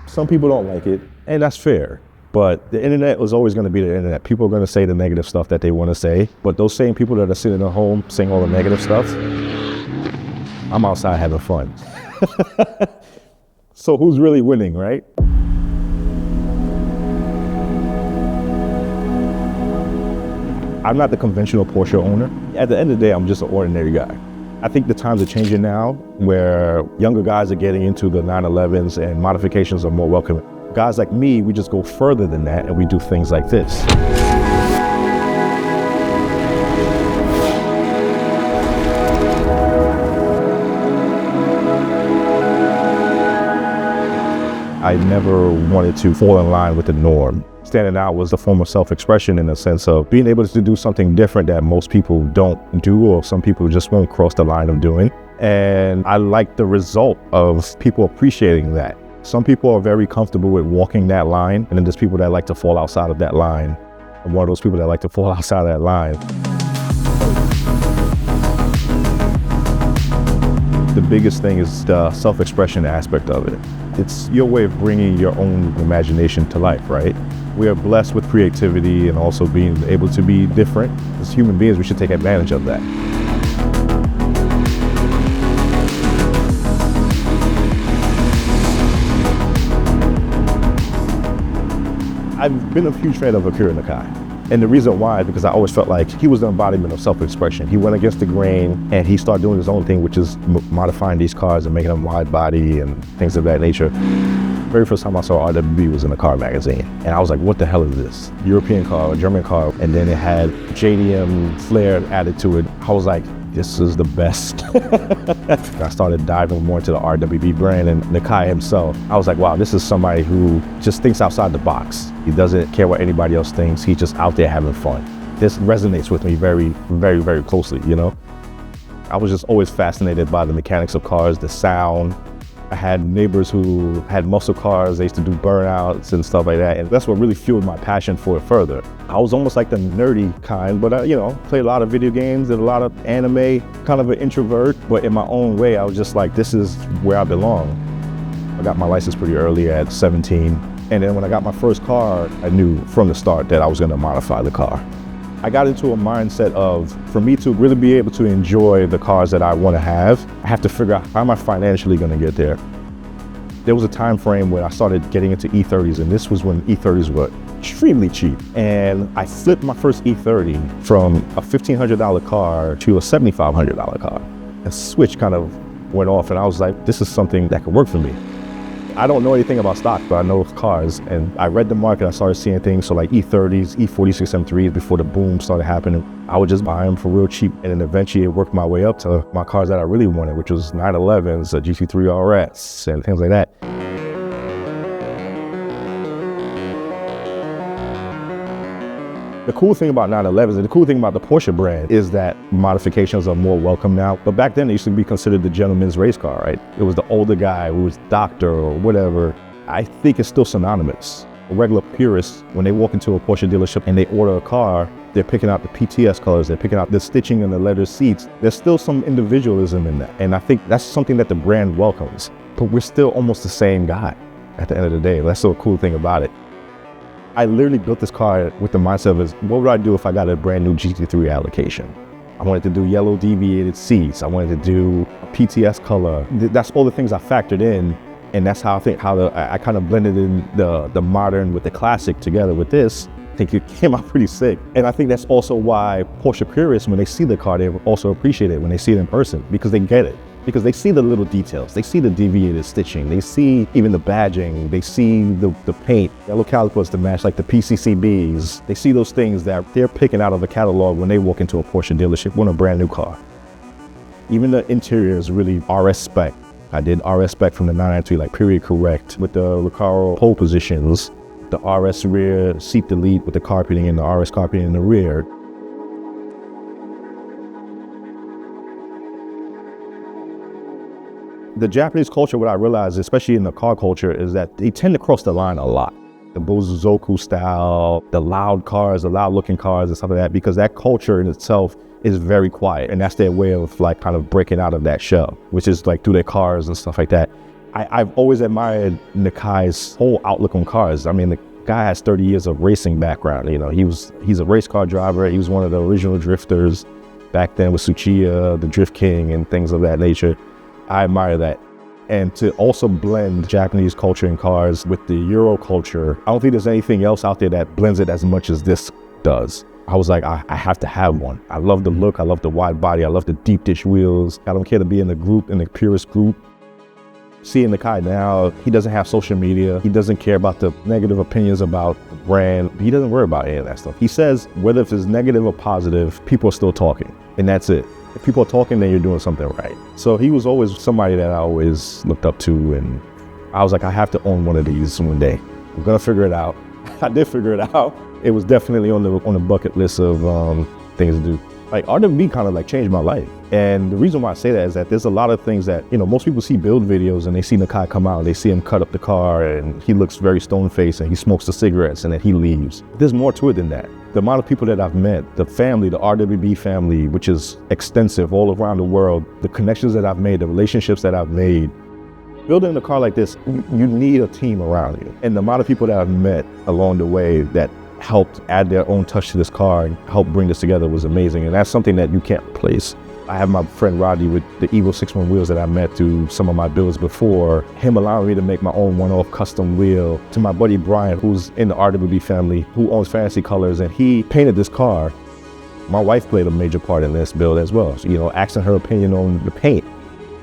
Some people don't like it, and that's fair. But the internet was always going to be the internet. People are going to say the negative stuff that they want to say. But those same people that are sitting at home saying all the negative stuff, I'm outside having fun. So who's really winning, right? I'm not the conventional Porsche owner. At the end of the day, I'm just an ordinary guy. I think the times are changing now where younger guys are getting into the 911s and modifications are more welcome. Guys like me, we just go further than that and we do things like this. I never wanted to fall in line with the norm. Standing out was a form of self-expression in the sense of being able to do something different that most people don't do, or some people just won't cross the line of doing. And I like the result of people appreciating that. Some people are very comfortable with walking that line, and then there's people that like to fall outside of that line. I'm one of those people that like to fall outside of that line. The biggest thing is the self-expression aspect of it. It's your way of bringing your own imagination to life, right? We are blessed with creativity and also being able to be different. As human beings, we should take advantage of that. I've been a huge fan of Akira Nakai. And the reason why is because I always felt like he was the embodiment of self-expression. He went against the grain and he started doing his own thing, which is modifying these cars and making them wide body and things of that nature. Very first time I saw RWB was in a car magazine. And I was like, what the hell is this? European car, a German car. And then it had JDM flair added to it. I was like, this is the best. I started diving more into the RWB brand and Nakai himself. I was like, wow, this is somebody who just thinks outside the box. He doesn't care what anybody else thinks. He's just out there having fun. This resonates with me very, very, very closely, you know? I was just always fascinated by the mechanics of cars, the sound. I had neighbors who had muscle cars. They used to do burnouts and stuff like that. And that's what really fueled my passion for it further. I was almost like the nerdy kind, but I, played a lot of video games and a lot of anime, kind of an introvert, but in my own way, I was just like, this is where I belong. I got my license pretty early at 17. And then when I got my first car, I knew from the start that I was gonna modify the car. I got into a mindset of, for me to really be able to enjoy the cars that I want to have, I have to figure out how am I financially going to get there. There was a time frame when I started getting into E30s, and this was when E30s were extremely cheap. And I flipped my first E30 from a $1,500 car to a $7,500 car. A switch kind of went off, and I was like, this is something that could work for me. I don't know anything about stock, but I know cars, and I read the market. I started seeing things, so like E30s, E46 M3s before the boom started happening. I would just buy them for real cheap, and then eventually it worked my way up to my cars that I really wanted, which was 911s, a GT3 RS, and things like that. The cool thing about 911s and the cool thing about the Porsche brand is that modifications are more welcome now. But back then, it used to be considered the gentleman's race car, right? It was the older guy who was doctor or whatever. I think it's still synonymous. Regular purists, when they walk into a Porsche dealership and they order a car, they're picking out the PTS colors, they're picking out the stitching and the leather seats. There's still some individualism in that. And I think that's something that the brand welcomes. But we're still almost the same guy at the end of the day. That's the cool thing about it. I literally built this car with the mindset of, what would I do if I got a brand new GT3 allocation? I wanted to do yellow deviated seats. I wanted to do a PTS color. That's all the things I factored in. And that's how I kind of blended in the modern with the classic together with this. I think it came out pretty sick. And I think that's also why Porsche purists, when they see the car, they also appreciate it when they see it in person, because they get it. Because they see the little details, they see the deviated stitching, they see even the badging, they see the paint, yellow calipers to match like the PCCBs. They see those things that they're picking out of the catalog when they walk into a Porsche dealership with a brand new car. Even the interior is really RS spec. I did RS spec from the 993, like period correct, with the Recaro pole positions, the RS rear seat delete with the carpeting and the RS carpeting in the rear. The Japanese culture, what I realized, especially in the car culture, is that they tend to cross the line a lot. The Bozozoku style, the loud cars, the loud looking cars and stuff like that, because that culture in itself is very quiet. And that's their way of like kind of breaking out of that shell, which is like through their cars and stuff like that. I've always admired Nakai's whole outlook on cars. I mean, the guy has 30 years of racing background. You know, he's a race car driver. He was one of the original drifters back then with Tsuchiya, the Drift King, and things of that nature. I admire that. And to also blend Japanese culture in cars with the Euro culture, I don't think there's anything else out there that blends it as much as this does. I was like, I have to have one. I love the look, I love the wide body, I love the deep dish wheels. I don't care to be in the group, in the purest group. Seeing Nakai now, he doesn't have social media. He doesn't care about the negative opinions about the brand. He doesn't worry about any of that stuff. He says, whether if it's negative or positive, people are still talking, and that's it. If people are talking, then you're doing something right. So he was always somebody that I always looked up to, and I was like, I have to own one of these one day. I'm gonna figure it out. I did figure it out. It was definitely on the bucket list of things to do. Like RWB kind of like changed my life. And the reason why I say that is that there's a lot of things that, you know, most people see build videos and they see Nakai come out, they see him cut up the car and he looks very stone-faced and he smokes the cigarettes and then he leaves. There's more to it than that. The amount of people that I've met, the family, the RWB family, which is extensive all around the world, the connections that I've made, the relationships that I've made. Building a car like this, you need a team around you. And the amount of people that I've met along the way that helped add their own touch to this car and help bring this together was amazing. And that's something that you can't replace. I have my friend Roddy with the Evo 6-1 wheels that I met through some of my builds before, him allowing me to make my own one-off custom wheel, to my buddy Brian, who's in the RWB family, who owns Fantasy Colors, and he painted this car. My wife played a major part in this build as well. So, you know, asking her opinion on the paint,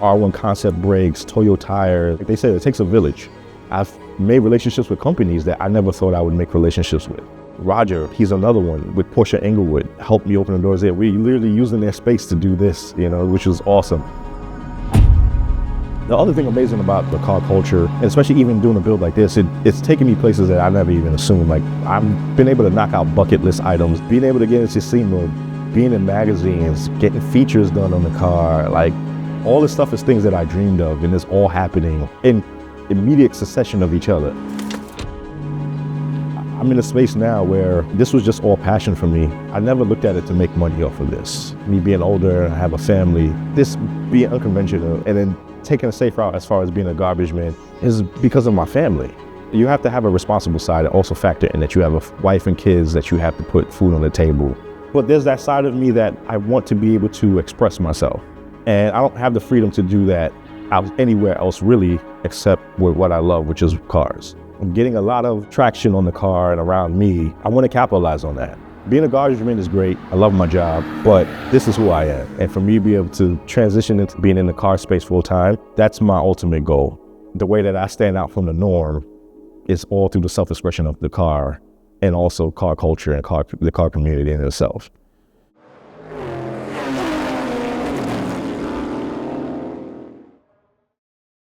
R1 concept brakes, Toyo tires. Like they said, it takes a village. I've made relationships with companies that I never thought I would make relationships with. Roger, he's another one with Porsche Englewood, helped me open the doors there. We're literally using their space to do this, you know, which was awesome. The other thing amazing about the car culture, and especially even doing a build like this, it's taken me places that I never even assumed. Like, I've been able to knock out bucket list items, being able to get into SEMA, being in magazines, getting features done on the car. Like, all this stuff is things that I dreamed of, and it's all happening in immediate succession of each other. I'm in a space now where this was just all passion for me. I never looked at it to make money off of this. Me being older, I have a family, this being unconventional, and then taking a safe route as far as being a garbage man is because of my family. You have to have a responsible side and also factor in that you have a wife and kids that you have to put food on the table. But there's that side of me that I want to be able to express myself. And I don't have the freedom to do that out anywhere else really, except with what I love, which is cars. I'm getting a lot of traction on the car and around me. I want to capitalize on that. Being a garbage man is great. I love my job, but this is who I am. And for me to be able to transition into being in the car space full time, that's my ultimate goal. The way that I stand out from the norm is all through the self-expression of the car and also car culture and the car community in itself.